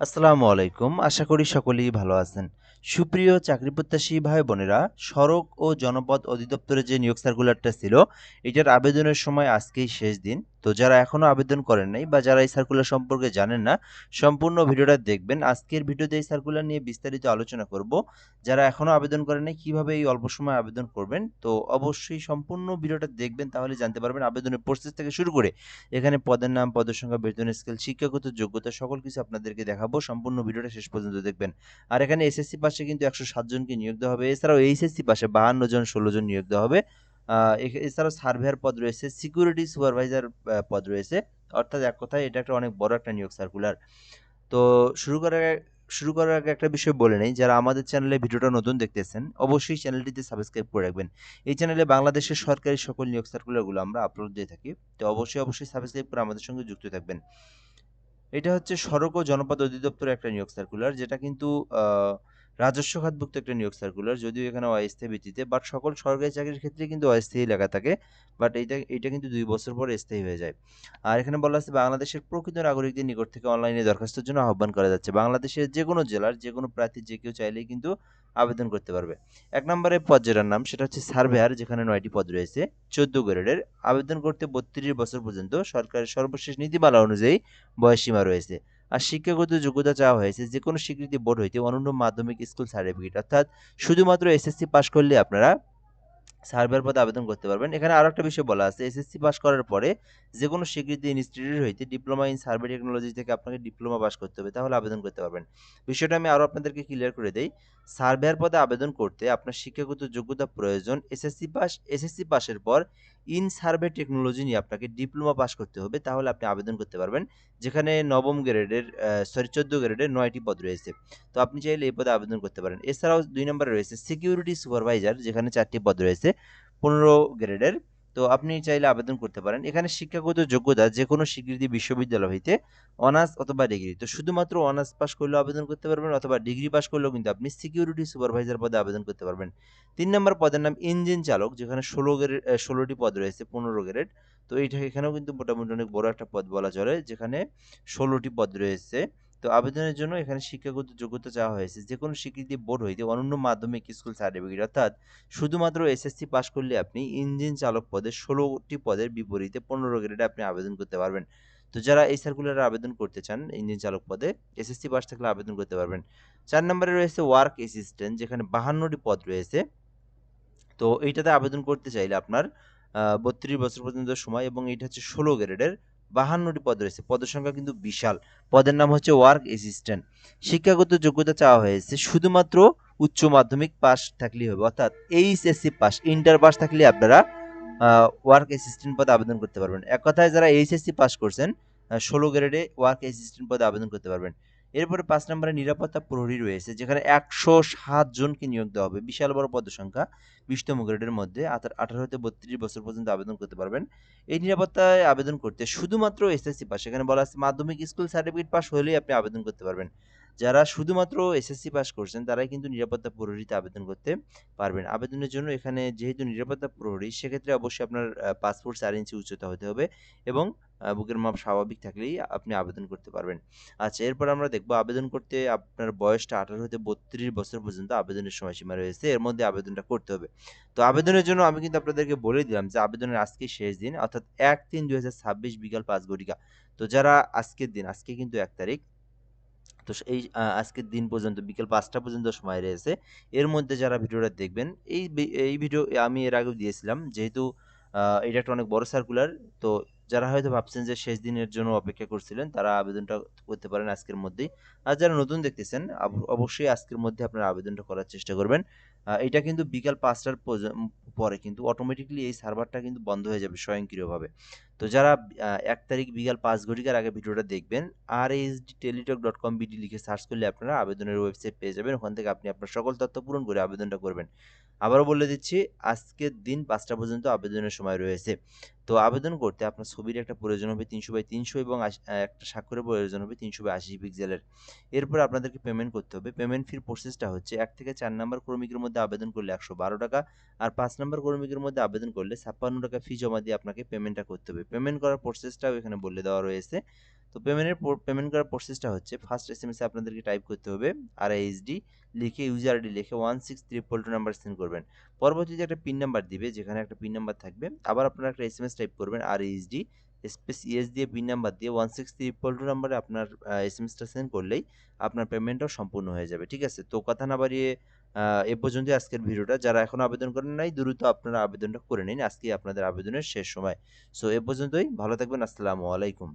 আসসালামু আলাইকুম। আশা করি সকলেই ভালো আছেন। সুপ্রিয় চাকরিপ্রত্যাশী ভাই-বোনেরা, সড়ক ও জনপথ অধিদপ্তরে যে নিয়োগ সার্কুলারটা ছিল, এটার আবেদনের সময় আজকেই শেষ দিন। তো যারা এখনো আবেদন করেন নাই বা যারা এই সার্কুলার সম্পর্কে জানেন না, সম্পূর্ণ ভিডিওটা দেখবেন। আজকের ভিডিওতে এই সার্কুলার নিয়ে বিস্তারিত আলোচনা করব। যারা এখনো আবেদন করেন নাই, কিভাবে এই অল্প সময়ে আবেদন করবেন, তো অবশ্যই সম্পূর্ণ ভিডিওটা দেখবেন, তাহলে জানতে পারবেন আবেদনের প্রসেস থেকে শুরু করে এখানে পদের নাম, পদের সংখ্যা, বেতনের স্কেল, শিক্ষাগত যোগ্যতা সকল কিছু আপনাদেরকে দেখাবো। সম্পূর্ণ ভিডিওটা শেষ পর্যন্ত দেখবেন। আর এখানে এসএসসি পাশে কিন্তু 107 জনকে নিয়োগ দেওয়া হবে। এছাড়াও এইচএসসি পাশে 52 জন, 16 জন নিয়োগ দেওয়া হবে। এছাড়াও সার্ভেয়ার পদ রয়েছে, সিকিউরিটি সুপারভাইজার পদ রয়েছে। অর্থাৎ এক কথায় এটা একটা অনেক বড় একটা নিয়োগ সার্কুলার। তো শুরু করার শুরু করার আগে একটা বিষয় বলে নেই, যারা আমাদের চ্যানেলে ভিডিওটা নতুন দেখতেছেন অবশ্যই চ্যানেলটিতে সাবস্ক্রাইব করে রাখবেন। এই চ্যানেলে বাংলাদেশের সরকারি সকল নিয়োগ সার্কুলারগুলো আমরা আপলোড দিয়ে থাকি। তো অবশ্যই সাবস্ক্রাইব করে আমাদের সঙ্গে যুক্ত থাকবেন। এটা হচ্ছে সড়ক ও জনপথ অধিদপ্তরের একটা নিয়োগ সার্কুলার, যেটা কিন্তু রাজস্ব খাতভুক্ত একটা নিয়োগ সার্কুলার। যদিও এখানে অস্থায়ী ভিত্তিতে, বাট সকল সরকারি চাকরির ক্ষেত্রে কিন্তু অস্থায়ী লেখা থাকে। বাট এইটা কিন্তু 2 বছর পরে স্থায়ী হয়ে যায়। আর এখানে বলা আছে বাংলাদেশের প্রকৃত নাগরিকদের নিকট থেকে অনলাইনে দরখাস্তের জন্য আহ্বান করা যাচ্ছে। বাংলাদেশের যে কোনো জেলার যে কোনো প্রার্থী যে কেউ চাইলেই কিন্তু আবেদন করতে পারবে। 1 নম্বরে পদ যেটার নাম সেটা হচ্ছে সার্ভেয়ার, যেখানে 9টি পদ রয়েছে, 14 গ্রেডের। আবেদন করতে 32 বছর পর্যন্ত সরকারের সর্বশেষ নীতিমালা অনুযায়ী বয়সসীমা রয়েছে। আর শিক্ষাগত যোগ্যতা চাওয়া হয়েছে যে কোনো স্বীকৃতি বোর্ড হইতে অনন্য মাধ্যমিক স্কুল সার্টিফিকেট, অর্থাৎ শুধুমাত্র এসএসসি পাস করলে আপনারা সার্ভেয়ার পদে আবেদন করতে পারবেন। এখানে আরো একটা বিষয় বলা আছে, এসএসসি পাস করার পরে যে কোনো স্বীকৃতি ইনস্টিটিউট হইতে ডিপ্লোমা ইন সার্ভে টেকনোলজি থেকে আপনাকে ডিপ্লোমা পাস করতে হবে, তাহলে আবেদন করতে পারবেন। বিষয়টা আমি আরো আপনাদেরকে ক্লিয়ার করে দেই। সার্ভেয়ার পদে আবেদন করতে আপনার শিক্ষাগত যোগ্যতা প্রয়োজন এসএসসি পাস। এসএসসি পাসের পর ইন সার্ভে টেকনোলজি নিয়ে আপনাকে ডিপ্লোমা পাস করতে হবে, তাহলে আপনি আবেদন করতে পারবেন। যেখানে নবম গ্রেডের 14 গ্রেডের 9টি পদ রয়েছে। তো আপনি চাইলে এই পদে আবেদন করতে পারেন। এছাড়াও 2 নম্বরে রয়েছে সিকিউরিটি সুপারভাইজার, যেখানে 4টি পদ রয়েছে 15 গ্রেডের। তো আপনি চাইলে আবেদন করতে পারেন। এখানে শিক্ষাগত যোগ্যতা যে কোনো স্বীকৃতি বিশ্ববিদ্যালয় হইতে অনার্স অথবা ডিগ্রি। তো শুধুমাত্র অনার্স পাস করলেও আবেদন করতে পারবেন, অথবা ডিগ্রি পাস করলেও কিন্তু আপনি সিকিউরিটি সুপারভাইজার পদে আবেদন করতে পারবেন। 3 নম্বর পদের নাম ইঞ্জিন চালক, যেখানে 16টি পদ রয়েছে, 15 গ্রেড। তো এখানেও কিন্তু মোটামুটি অনেক বড় একটা পদ বলা চলে, যেখানে 16টি পদ রয়েছে। তো আবেদনের জন্য এখানে শিক্ষাগত যোগ্যতা চাওয়া হয়েছে যে কোনো স্বীকৃতি বোর্ড হইতে অনন্য মাধ্যমিক স্কুল সার্টিফিকেট, অর্থাৎ শুধুমাত্র এসএসসি পাস করলে আপনি ইঞ্জিন চালক পদে 16টি পদের বিপরীতে 15 গ্রেডে আপনি আবেদন করতে পারবেন। তো যারা এই সার্কুলারে আবেদন করতে চান ইঞ্জিন চালক পদে, এসএসসি পাস থাকলে আবেদন করতে পারবেন। 4 নম্বরে রয়েছে ওয়ার্ক অ্যাসিস্ট্যান্ট, যেখানে 52টি পদ রয়েছে। তো এইটাতে আবেদন করতে চাইলে আপনার 32 বছর পর্যন্ত সময়, এবং এটা হচ্ছে 16 গ্রেডের, 52টি পদ রয়েছে। পদের সংখ্যা কিন্তু বিশাল। পদের নাম হচ্ছে ওয়ার্ক অ্যাসিস্ট্যান্ট। শিক্ষাগত যোগ্যতা চাওয়া হয়েছে শুধুমাত্র উচ্চ মাধ্যমিক পাস থাকলেই হবে, অর্থাৎ এইচএসসি পাস, ইন্টার পাস থাকলে আপনারা ওয়ার্ক অ্যাসিস্ট্যান্ট পদে আবেদন করতে পারবেন। এক কথায় যারা এইচএসসি পাস করছেন 16 গ্রেডে ওয়ার্ক অ্যাসিস্ট্যান্ট পদে আবেদন করতে পারবেন। এরপরে 5 নম্বরে নিরাপত্তা প্রহরী রয়েছে, যেখানে 107 জনকে নিয়োগ দেওয়া হবে, বিশাল বড় পদের সংখ্যা। 20তম গ্রেডের মধ্যে 18 হতে 32 বছর পর্যন্ত আবেদন করতে পারবেন। এই নিরাপত্তায় আবেদন করতে শুধুমাত্র এসএসসি পাস, এখানে বলা আছে মাধ্যমিক স্কুল সার্টিফিকেট পাস হলেই আপনি আবেদন করতে পারবেন। যারা শুধুমাত্র এসএসসি পাস করছেন তারাই কিন্তু নিরাপত্তা প্রহরীতে আবেদন করতে পারবেন। আবেদনের জন্য এখানে যেহেতু নিরাপত্তা প্রহরী, সেক্ষেত্রে অবশ্যই আপনার পাসপোর্ট 4 ইঞ্চি উচ্চতা হতে হবে, এবং বুকের মাপ স্বাভাবিক থাকলেই আপনি আবেদন করতে পারবেন। আচ্ছা, এরপর আমরা দেখব আবেদন করতে আপনার বয়সটা 18 হতে 32 বছর পর্যন্ত আবেদনের সময়সীমা রয়েছে, এর মধ্যে আবেদনটা করতে হবে। তো আবেদনের জন্য আমি কিন্তু আপনাদেরকে বলে দিলাম যে আবেদনের আজকে শেষ দিন, অর্থাৎ 1/3/2026 বিকাল 5 ঘটিকা। তো যারা আজকের দিন, আজকে কিন্তু 1 তারিখ, তো এই আজকের দিন পর্যন্ত বিকেল 5টা পর্যন্ত সময় রয়েছে। এর মধ্যে যারা ভিডিওটা দেখবেন, এই ভিডিও আমি এর আগেও দিয়েছিলাম, যেহেতু এটা একটা অনেক বড় সার্কুলার। তো যারা হয়তো ভাবছেন যে শেষ দিনের জন্য অপেক্ষা করছিলেন, তারা আবেদনটা করতে পারেন আজকের মধ্যেই। আর যারা নতুন দেখতেছেন অবশ্যই আজকের মধ্যে আপনারা আবেদনটা করার চেষ্টা করবেন। এটা কিন্তু বিকাল 5টার পরে কিন্তু অটোমেটিক্যালি এই সার্ভারটা কিন্তু বন্ধ হয়ে যাবে স্বয়ংক্রিয়ভাবে। তো যারা 1 তারিখ বিকাল 5 ঘটিকার আগে ভিডিওটা দেখবেন, rsdteletalk.com.bd লিখে সার্চ করলে আপনারা আবেদনের ওয়েবসাইট পেয়ে যাবেন। ওখান থেকে আপনি আপনার সকল তথ্য পূরণ করে আবেদনটা করবেন। আবারও বলে দিচ্ছি, আজকের দিন 5টা পর্যন্ত আবেদনের সময় রয়েছে। তো আবেদন করতে আপনার ছবির একটা প্রয়োজন হবে 300x300, এবং একটা স্বাক্ষরের প্রয়োজন হবে 300x80 পিক্সেলের। এরপর আপনাদেরকে পেমেন্ট করতে হবে। পেমেন্ট ফির প্রসেসটা হচ্ছে 1 থেকে 4 নম্বর ক্রমিকের মধ্যে আবেদন করলে 112 টাকা, আর 5 নম্বর ক্রমিকের মধ্যে আবেদন করলে 56 টাকা ফি জমা দিয়ে আপনাকে পেমেন্টটা করতে হবে। পেমেন্ট করার প্রসেসটাও এখানে বলে দেওয়া রয়েছে। তো পেমেন্ট করার প্রসেসটা হচ্ছে ফার্স্ট এসএমএসে আপনাদেরকে টাইপ করতে হবে RISD লিখে ইউজার আইডি লিখে 16322 নাম্বার সেন্ড করবেন। পরবর্তীতে একটা পিন নাম্বার দিবে, যেখানে একটা পিন নাম্বার থাকবে। আবার আপনারা একটা এসএমএস টাইপ করবেন RISD স্পেস ইএস দিয়ে পিন নাম্বার দিয়ে 16322 নাম্বারে আপনার এসএমএসটা সেন্ড করলেই আপনার পেমেন্টটাও সম্পূর্ণ হয়ে যাবে। ঠিক আছে? তো কথা না বাড়িয়ে এ পর্যন্তই আজকের ভিডিওটা। যারা এখনো আবেদন করেন নাই দ্রুত আপনারা আবেদনটা করে নিন। আজকেই আপনাদের আবেদনের শেষ সময়। সো এ পর্যন্তই। ভালো থাকবেন। আসসালামু আলাইকুম।